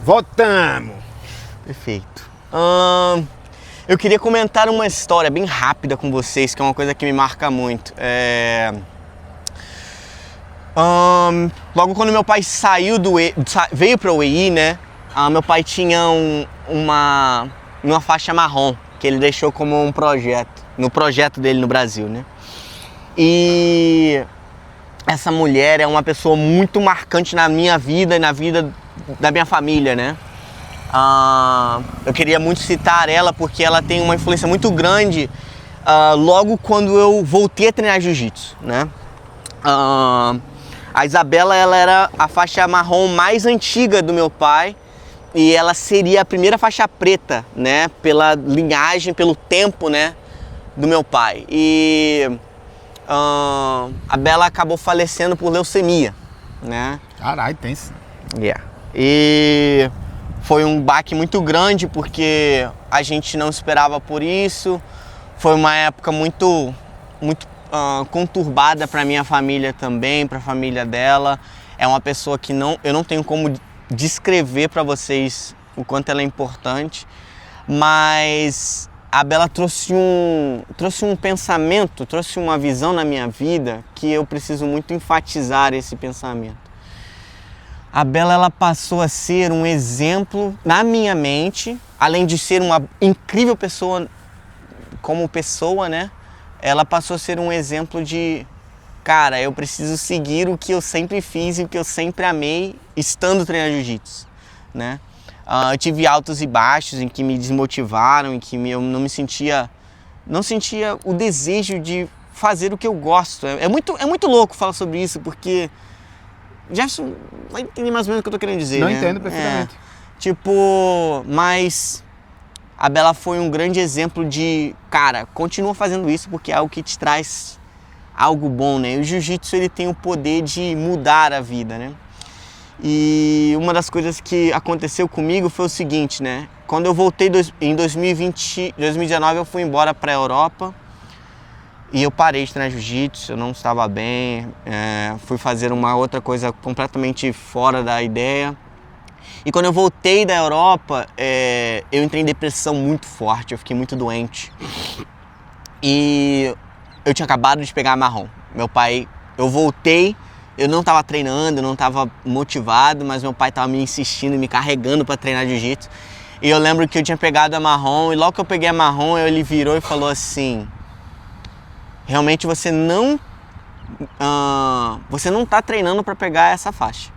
Voltamos! Perfeito. Eu queria comentar uma história bem rápida com vocês, que é uma coisa que me marca muito. Logo quando meu pai saiu veio para o EI, né? Meu pai tinha uma faixa marrom, que ele deixou como um projeto, no projeto dele no Brasil, né? E essa mulher é uma pessoa muito marcante na minha vida e na vida da minha família, né? Eu queria muito citar ela porque ela tem uma influência muito grande logo quando eu voltei a treinar jiu-jitsu, né? A Isabela, ela era a faixa marrom mais antiga do meu pai e ela seria a primeira faixa preta, né? Pela linhagem, pelo tempo, né? Do meu pai. E a Bela acabou falecendo por leucemia, né? Caralho, tenso. Yeah. E foi um baque muito grande porque a gente não esperava por isso. Foi uma época muito conturbada para minha família também, para a família dela. É uma pessoa que eu não tenho como descrever para vocês o quanto ela é importante, mas a Bela trouxe um pensamento, trouxe uma visão na minha vida que eu preciso muito enfatizar esse pensamento. A Bela, ela passou a ser um exemplo na minha mente, além de ser uma incrível pessoa como pessoa, né? Ela passou a ser um exemplo de, cara, eu preciso seguir o que eu sempre fiz e o que eu sempre amei estando treinando jiu-jitsu, né? Eu tive altos e baixos em que me desmotivaram, em que eu não sentia o desejo de fazer o que eu gosto. É muito louco falar sobre isso, porque Jefferson vai entender mais ou menos o que eu tô querendo dizer, Não né? entendo perfeitamente. Mas a Bela foi um grande exemplo de, cara, continua fazendo isso porque é algo que te traz algo bom, né? E o jiu-jitsu, ele tem o poder de mudar a vida, né? E uma das coisas que aconteceu comigo foi o seguinte, né? Quando eu voltei em 2019, eu fui embora para a Europa e eu parei de treinar jiu-jitsu, eu não estava bem, fui fazer uma outra coisa completamente fora da ideia. E quando eu voltei da Europa, eu entrei em depressão muito forte, eu fiquei muito doente. E eu tinha acabado de pegar marrom. Meu pai, eu voltei, eu não estava treinando, eu não estava motivado, mas meu pai estava me insistindo, me carregando para treinar jiu-jitsu. E eu lembro que eu tinha pegado a marrom, e logo que eu peguei a marrom, ele virou e falou assim: realmente você não está treinando para pegar essa faixa.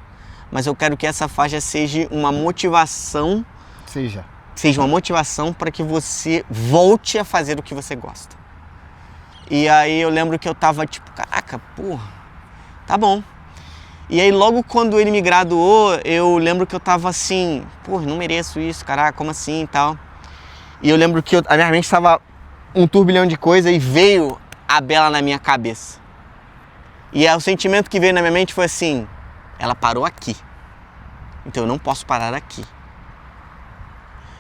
Mas eu quero que essa faixa seja uma motivação. Seja uma motivação para que você volte a fazer o que você gosta. E aí eu lembro que eu tava tipo, caraca, porra, tá bom. E aí logo quando ele me graduou, eu lembro que eu tava assim, porra, não mereço isso, caraca, como assim e tal. E eu lembro que a minha mente tava um turbilhão de coisas e veio a Bela na minha cabeça. E o sentimento que veio na minha mente foi assim: ela parou aqui, então eu não posso parar aqui.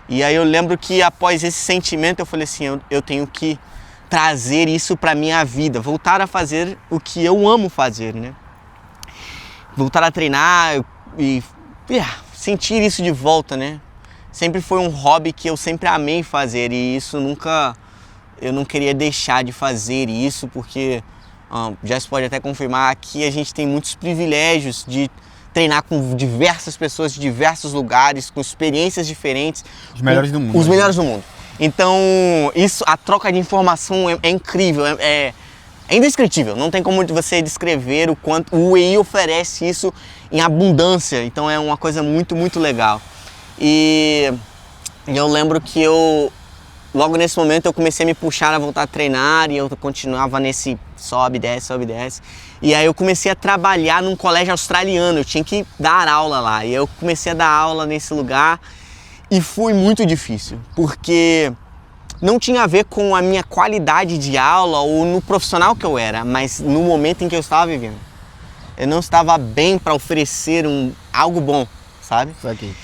E aí eu lembro que após esse sentimento eu falei assim, eu tenho que trazer isso pra minha vida, voltar a fazer o que eu amo fazer, né? Voltar a treinar e sentir isso de volta, né? Sempre foi um hobby que eu sempre amei fazer e isso eu não queria deixar de fazer isso, porque já se pode até confirmar que a gente tem muitos privilégios de treinar com diversas pessoas de diversos lugares, com experiências diferentes. Os melhores do mundo. Os melhores do mundo. Então, a troca de informação é incrível, é indescritível. Não tem como você descrever o quanto o EI oferece isso em abundância. Então é uma coisa muito, muito legal. E eu lembro que logo nesse momento eu comecei a me puxar a voltar a treinar e eu continuava nesse sobe, desce, sobe, desce. E aí eu comecei a trabalhar num colégio australiano, eu tinha que dar aula lá. E eu comecei a dar aula nesse lugar e foi muito difícil, porque não tinha a ver com a minha qualidade de aula ou no profissional que eu era, mas no momento em que eu estava vivendo. Eu não estava bem para oferecer algo bom, sabe? Isso aqui.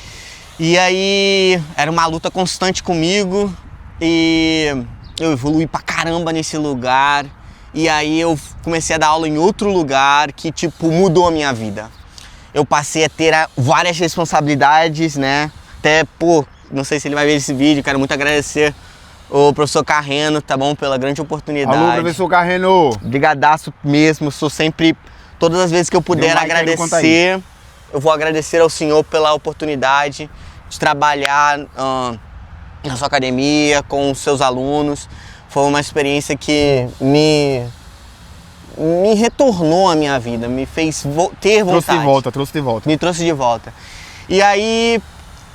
E aí era uma luta constante comigo e eu evoluí pra caramba nesse lugar. E aí eu comecei a dar aula em outro lugar que, tipo, mudou a minha vida. eu passei a ter várias responsabilidades, né? Até, pô, não sei se ele vai ver esse vídeo, quero muito agradecer o professor Carreno, tá bom? Pela grande oportunidade. Alô, professor Carreno! Brigadaço mesmo, sou sempre, todas as vezes que eu puder agradecer, eu vou agradecer ao senhor pela oportunidade de trabalhar na sua academia, com os seus alunos. Foi uma experiência que me retornou à minha vida, me fez ter vontade. Trouxe de volta. Me trouxe de volta. E aí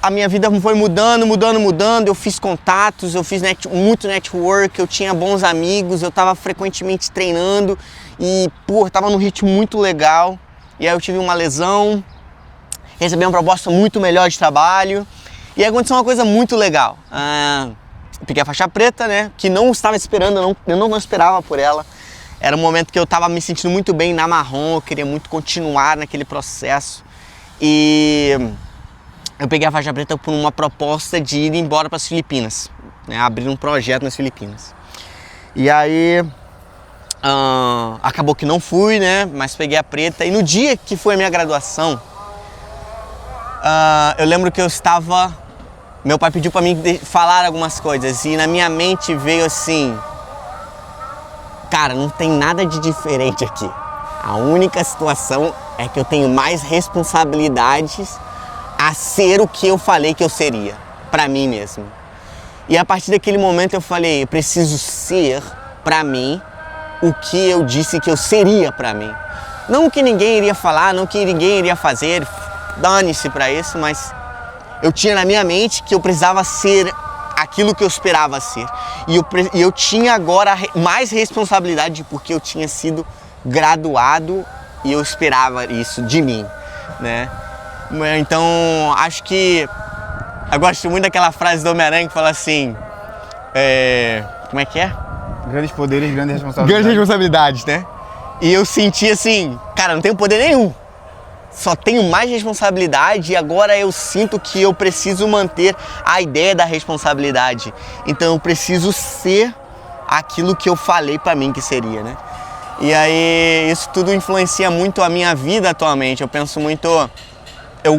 a minha vida foi mudando. Eu fiz contatos, eu fiz muito network, eu tinha bons amigos, eu estava frequentemente treinando e, pô, estava num ritmo muito legal. E aí eu tive uma lesão, recebi uma proposta muito melhor de trabalho e aí aconteceu uma coisa muito legal. Peguei a faixa preta, né, que não estava esperando, eu não esperava por ela. Era um momento que eu estava me sentindo muito bem na marrom, eu queria muito continuar naquele processo. E eu peguei a faixa preta por uma proposta de ir embora para as Filipinas, né, abrir um projeto nas Filipinas. E aí acabou que não fui, né, mas peguei a preta. E no dia que foi a minha graduação, eu lembro que meu pai pediu para mim falar algumas coisas e na minha mente veio assim: cara, não tem nada de diferente aqui. A única situação é que eu tenho mais responsabilidades a ser o que eu falei que eu seria, pra mim mesmo. E a partir daquele momento eu falei, eu preciso ser pra mim o que eu disse que eu seria pra mim. Não o que ninguém iria falar, não o que ninguém iria fazer, dane-se pra isso, mas eu tinha na minha mente que eu precisava ser aquilo que eu esperava ser. E eu tinha agora mais responsabilidade porque eu tinha sido graduado e eu esperava isso de mim, né? Então, acho que eu gosto muito daquela frase do Homem-Aranha que fala assim, como é que é? Grandes poderes, grandes responsabilidades. Grandes responsabilidades, né? E eu senti assim, cara, não tenho poder nenhum. Só tenho mais responsabilidade e agora eu sinto que eu preciso manter a ideia da responsabilidade. Então eu preciso ser aquilo que eu falei pra mim que seria, né? E aí isso tudo influencia muito a minha vida atualmente. Eu penso muito... Eu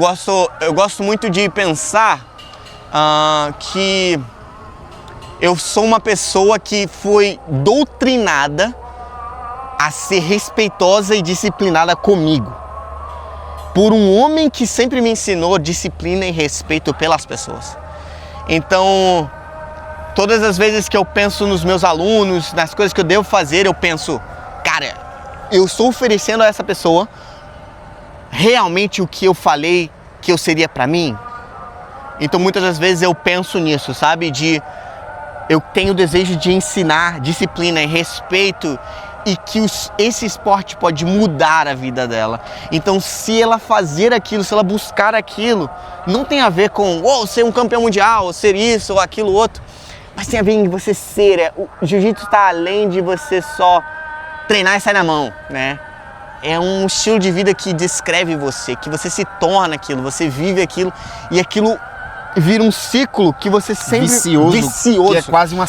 gosto muito de pensar que eu sou uma pessoa que foi doutrinada a ser respeitosa e disciplinada comigo, por um homem que sempre me ensinou disciplina e respeito pelas pessoas. Então, todas as vezes que eu penso nos meus alunos, nas coisas que eu devo fazer, eu penso, cara, eu estou oferecendo a essa pessoa realmente o que eu falei que eu seria pra mim? Então muitas das vezes eu penso nisso, sabe? Eu tenho o desejo de ensinar disciplina e respeito e que esse esporte pode mudar a vida dela. Então se ela fazer aquilo, se ela buscar aquilo, não tem a ver com ser um campeão mundial, ou ser isso ou aquilo outro, mas tem a ver em você ser. O jiu-jitsu está além de você só treinar e sair na mão, né? É um estilo de vida que descreve você, que você se torna aquilo, você vive aquilo e aquilo vira um ciclo que você sempre... Vicioso. Que é quase uma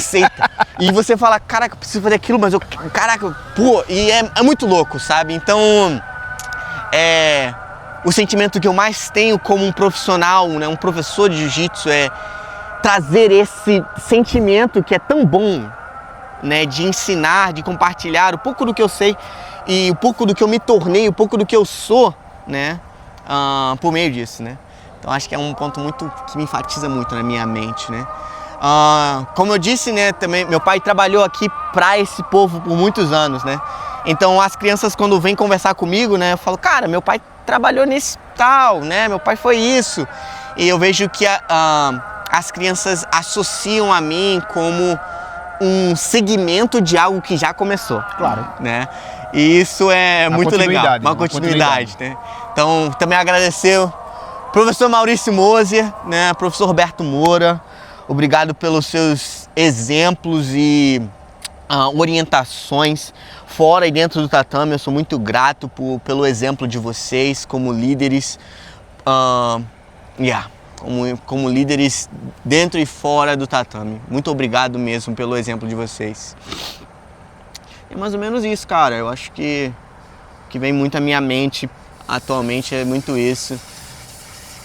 seita. E você fala, caraca, eu preciso fazer aquilo, mas e é muito louco, sabe? Então, o sentimento que eu mais tenho como um profissional, né, um professor de jiu-jitsu, é trazer esse sentimento que é tão bom, né, de ensinar, de compartilhar um pouco do que eu sei e um pouco do que eu me tornei, um pouco do que eu sou, né, por meio disso, né. Então acho que é um ponto que me enfatiza muito na minha mente, né. Como eu disse, né, também meu pai trabalhou aqui para esse povo por muitos anos, né. Então as crianças quando vêm conversar comigo, né, eu falo, cara, meu pai trabalhou nesse tal, né, meu pai foi isso. E eu vejo que as crianças associam a mim como um segmento de algo que já começou. Claro. Né? E isso é muito legal. Uma continuidade, né? Então, também agradecer o professor Maurício Moser, né? Professor Roberto Moura. Obrigado pelos seus exemplos e orientações fora e dentro do tatame. Eu sou muito grato pelo exemplo de vocês como líderes. Como líderes dentro e fora do tatame. Muito obrigado mesmo pelo exemplo de vocês. É mais ou menos isso, cara. Eu acho que vem muito à minha mente atualmente é muito isso.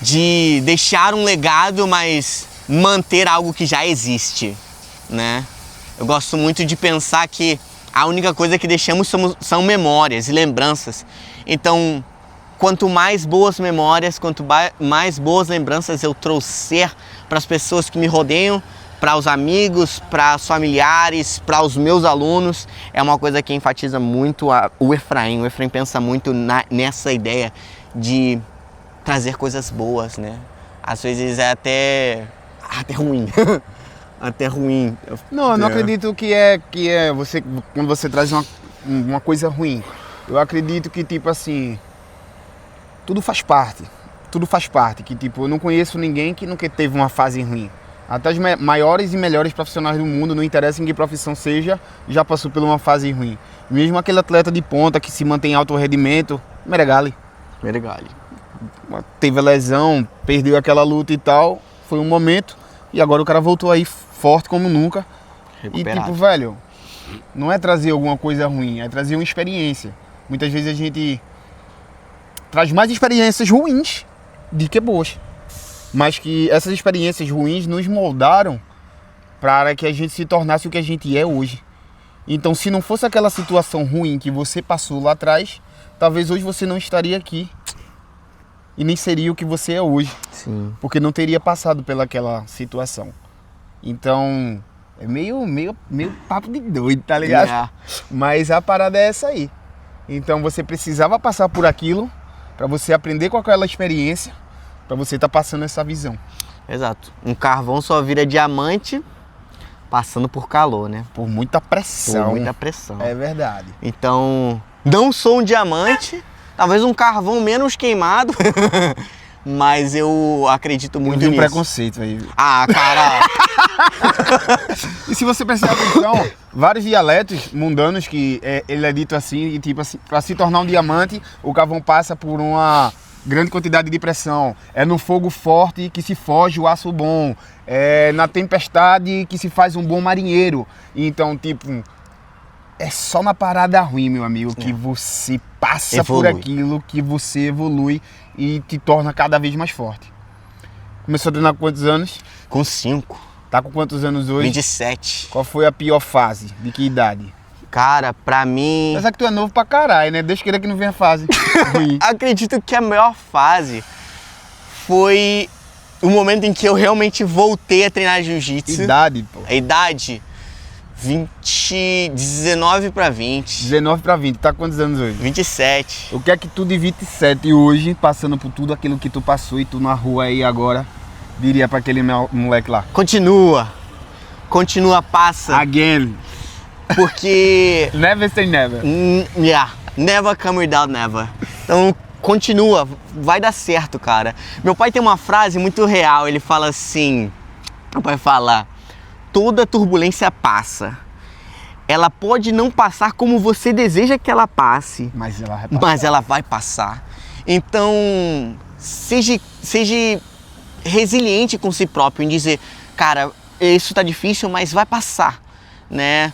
De deixar um legado, mas manter algo que já existe, né? Eu gosto muito de pensar que a única coisa que deixamos são memórias e lembranças. Então, quanto mais boas memórias, quanto mais boas lembranças eu trouxer para as pessoas que me rodeiam, para os amigos, para os familiares, para os meus alunos, é uma coisa que enfatiza muito o Efraim. O Efraim pensa muito nessa ideia de trazer coisas boas, né? Às vezes é até ruim. Até ruim. Não, eu não acredito que é você, quando você traz uma coisa ruim. Eu acredito que, tipo assim, tudo faz parte. Tudo faz parte. Que, tipo, eu não conheço ninguém que nunca teve uma fase ruim. Até os maiores e melhores profissionais do mundo, não interessa em que profissão seja, já passou por uma fase ruim. Mesmo aquele atleta de ponta que se mantém em alto rendimento, Meregali. Teve a lesão, perdeu aquela luta e tal, foi um momento, e agora o cara voltou aí forte como nunca. Recuperado. E tipo, velho, não é trazer alguma coisa ruim, é trazer uma experiência. Muitas vezes a gente traz mais experiências ruins do que boas. Mas que essas experiências ruins nos moldaram para que a gente se tornasse o que a gente é hoje. Então, se não fosse aquela situação ruim que você passou lá atrás, talvez hoje você não estaria aqui. E nem seria o que você é hoje. Sim. Porque não teria passado pelaquela situação. Então, é meio papo de doido, tá ligado? Yeah. Mas a parada é essa aí. Então, você precisava passar por aquilo para você aprender com aquela experiência, para você estar passando essa visão. Exato. Um carvão só vira diamante passando por calor, né? Por muita pressão. Por muita pressão. É verdade. Então, não sou um diamante, talvez um carvão menos queimado, mas eu acredito muito nisso. Um preconceito aí. Ah, cara! E se você prestar atenção, vários dialetos mundanos que ele é dito assim, e tipo assim, para se tornar um diamante, o carvão passa por uma grande quantidade de pressão. É no fogo forte que se foge o aço bom. É na tempestade que se faz um bom marinheiro. Então, tipo, é só na parada ruim, meu amigo, que você passa por aquilo, que você evolui e te torna cada vez mais forte. Começou a treinar com quantos anos? Com 5. Tá com quantos anos hoje? 27. Qual foi a pior fase? De que idade? Cara, pra mim... Mas é que tu é novo pra caralho, né? Deus queira que não venha fase ruim. Acredito que a melhor fase foi o momento em que eu realmente voltei a treinar jiu-jitsu. Idade, pô. A idade? 19 pra 20. 19 pra 20. Tá com quantos anos hoje? 27. O que é que tu de 27 hoje, passando por tudo aquilo que tu passou e tu na rua aí agora, diria pra aquele moleque lá? Continua, passa. Again. Porque... Never say never. Yeah, never come without never. Então, continua, vai dar certo, cara. Meu pai tem uma frase muito real, ele fala assim... Meu pai fala... Toda turbulência passa. Ela pode não passar como você deseja que ela passe. Mas ela vai passar. Então, seja resiliente com si próprio em dizer... Cara, isso tá difícil, mas vai passar, né?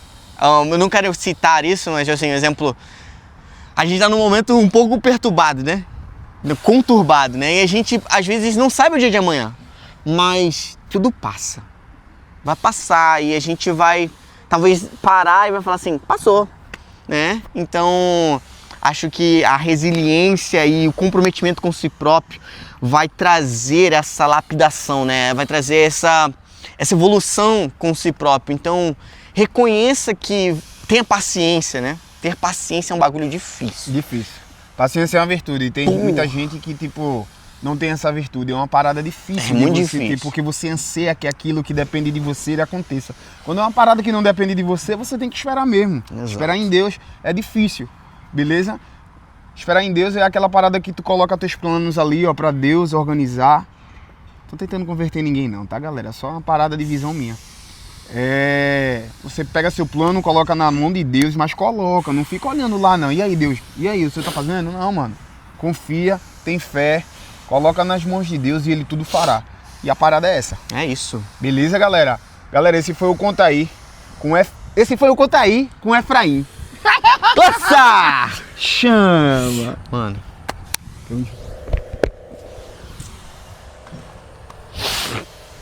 Eu não quero citar isso, mas assim, exemplo, a gente tá num momento um pouco perturbado, né? Conturbado, né? E a gente, às vezes, não sabe o dia de amanhã, mas tudo passa. Vai passar e a gente vai, talvez, parar e vai falar assim, passou, né? Então, acho que a resiliência e o comprometimento com si próprio vai trazer essa lapidação, né? Vai trazer essa evolução com si próprio. Então, reconheça que tenha paciência, né? Ter paciência é um bagulho difícil. Difícil. Paciência é uma virtude. E tem muita gente que, tipo, não tem essa virtude. É uma parada difícil. É muito difícil. Porque você anseia que aquilo que depende de você ele aconteça. Quando é uma parada que não depende de você, você tem que esperar mesmo. Exato. Esperar em Deus é difícil, beleza? Esperar em Deus é aquela parada que tu coloca teus planos ali, ó, pra Deus organizar. Tô tentando converter ninguém não, tá, galera? É só uma parada de visão minha. Você pega seu plano, coloca na mão de Deus, mas coloca, não fica olhando lá não. E aí, Deus? E aí, você tá fazendo? Não, mano. Confia, tem fé, coloca nas mãos de Deus e Ele tudo fará. E a parada é essa. É isso. Beleza, galera? Galera, esse foi o Conta Aí com Efraim. Nossa! Chama! Mano, Tamo junto.